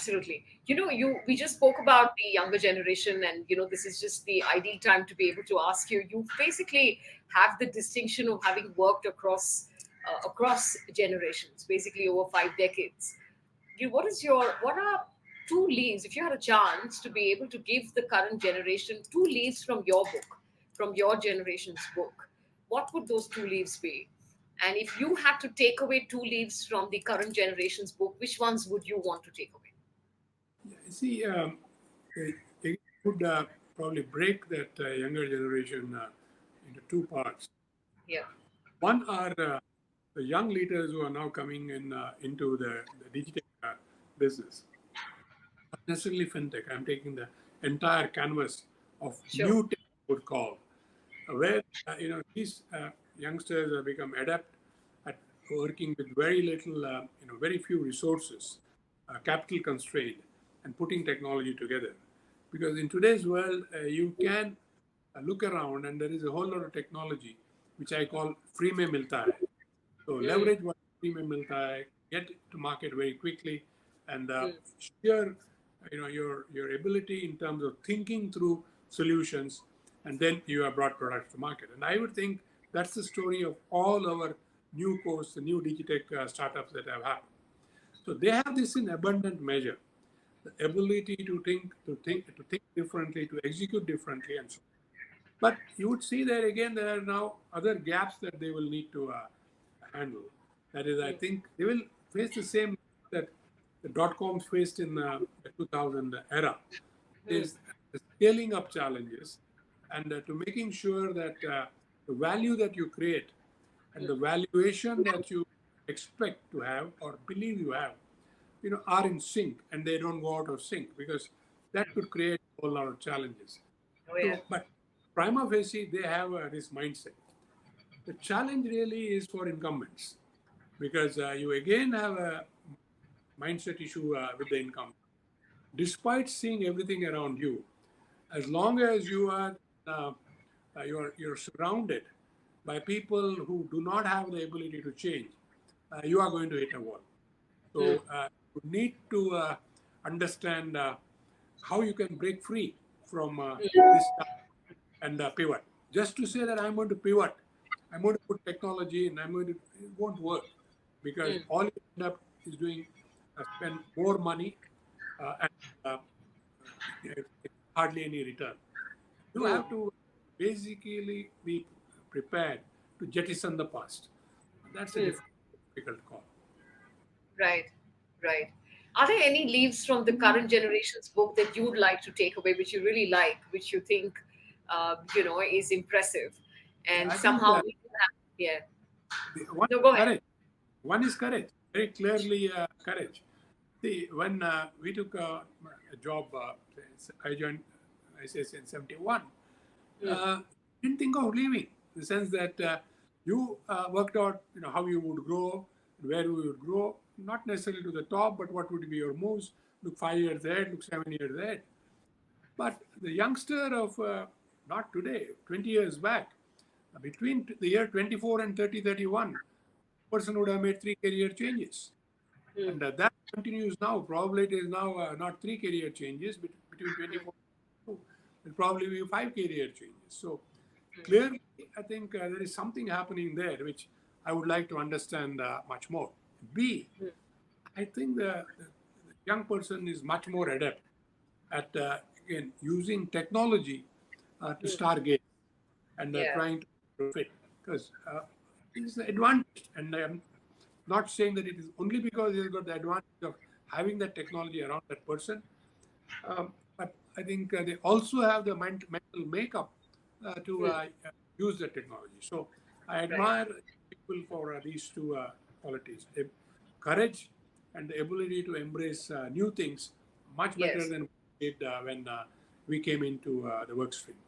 Absolutely. We just spoke about the younger generation, and this is just the ideal time to be able to ask you. You basically have the distinction of having worked across generations, basically over 5 decades. What are two leaves, if you had a chance to be able to give the current generation two leaves from your book, from your generation's book, what would those two leaves be? And if you had to take away two leaves from the current generation's book, which ones would you want to take away? See, I would probably break that younger generation into two parts. Yeah. One are the young leaders who are now coming in into the digital business, not necessarily fintech. I'm taking the entire canvas of Sure. new tech, I would call, where these youngsters have become adept at working with very little, very few resources, capital constraint, and putting technology together. Because in today's world, you can look around and there is a whole lot of technology, which I call free mein milta hai. So Mm, leverage what free mein milta hai, get to market very quickly, and mm, share your ability in terms of thinking through solutions, and then you have brought products to market. And I would think that's the story of all our new course, the new digitech startups that have happened. So they have this in abundant measure, the ability to think differently, to execute differently, and so on. But you would see that again, there are now other gaps that they will need to handle. That is, I mm, think they will face the same that the dot coms faced in the 2000 era. mm, Is the scaling up challenges and to making sure that the value that you create and the mm. valuation that you expect to have or believe you have, are in sync and they don't go out of sync because that could create a whole lot of challenges. Oh yeah. So, but prima facie, they have this mindset. The challenge really is for incumbents because you again have a mindset issue with the incumbent. Despite seeing everything around you, as long as you are you're surrounded by people who do not have the ability to change, you are going to hit a wall. Mm, So you need to understand how you can break free from this stuff and pivot. Just to say that I'm going to pivot, I'm going to put technology and it won't work because mm, all you end up is doing spend more money and uh, hardly any return. You mm. have to basically be prepared to jettison the past. That's a Mm. difficult call. Right, right. Are there any leaves from the current generation's book that you would like to take away, which you really like, which you think, is impressive, Yeah, and I think somehow we can have, yeah. one No, go is ahead. courage. One is courage. Very clearly, courage. See, when we took a job, I joined ICS in 71. Mm, Uh, didn't think of leaving. In the sense that you worked out, how you would grow, where you would grow, not necessarily to the top, but what would be your moves. Look 5 years ahead, look 7 years ahead. But the youngster of not today, 20 years back, between the year 24 and 3031, person would have made three career changes. mm, And that continues now. Probably it is now not three career changes, but between 24 and 22, it'll probably be five career changes. So clearly, I think there is something happening there which I would like to understand much more. B, mm. I think the young person is much more adept at again using technology to stargate and Yeah. trying to profit because it's the advantage. And I'm not saying that it is only because he's got the advantage of having that technology around that person, but I think they also have the mental makeup to Mm, use the technology. So I right. admire people for these two qualities: courage and the ability to embrace new things much better Yes. than we did when we came into the work stream.